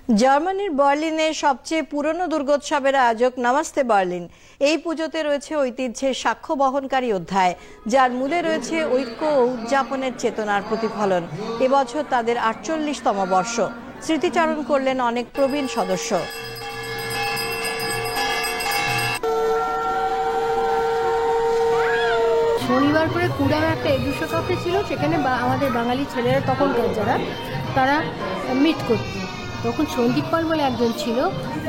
জার্মানির বার্লিনে সবচেয়ে পুরনো দুর্গোৎসবের আয়োজক নমস্তে বার্লিন এই পুজোতে রয়েছে ঐতিহ্যের সাক্ষ্য বহনকারী অধ্যায়, যার মূলে রয়েছে ঐক্য ও উদযাপনের চেতনার প্রতিফলন। এবছর তাদের ৪৮তম বর্ষ। স্মৃতিচারণ করলেন অনেক প্রবীণ সদস্য। শনিবার করে কুড়ামে একটা একুশো কাপে ছিল, সেখানে আমাদের বাঙালি ছেলেরা তখনকার যারা তারা মিট করত। তখন সন্দীপ পাল বলে একজন ছিল,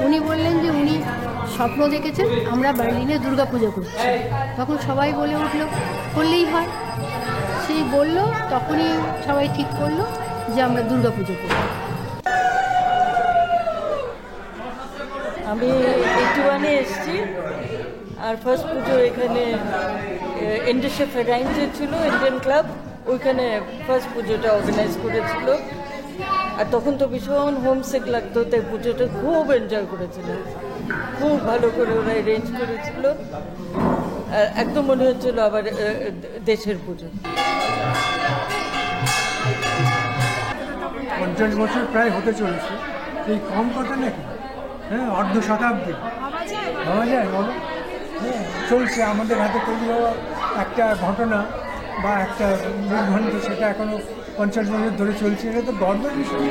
উনি বললেন যে উনি স্বপ্ন দেখেছেন আমরা বার্লিনে দুর্গাপূজা করছি। তখন সবাই বলে উঠলো করলেই হয়। সেই বললো, তখনই সবাই ঠিক করলো যে আমরা দুর্গাপুজো করব। আমি 81-এ এসেছি, আর ফার্স্ট পুজো এখানে এন্ডেশে ফেরাইন্সে ছিল, ইন্ডিয়ান ক্লাব, ওইখানে ফার্স্ট পুজোটা অর্গানাইজ করেছিল। আর তখন তো ভীষণ হোমসিক লাগতো, তাই পুজোটা খুব এনজয় করেছিল, খুব ভালো করে ওরা অ্যারেঞ্জ করেছিল। একদম মনে হচ্ছিল আবার দেশের পুজো। 50 বছর প্রায় হতে চলেছে, এই কম কথা নাকি? হ্যাঁ, অর্ধ শতাব্দী ভাবা যায় বলো। হ্যাঁ, চলছে আমাদের হাতে তৈরি হওয়া একটা ঘটনা বা একটা নির্ঘণ্ট, সেটা এখনও 50 বছর ধরে চলছে। এটা তো গর্বের বিষয়।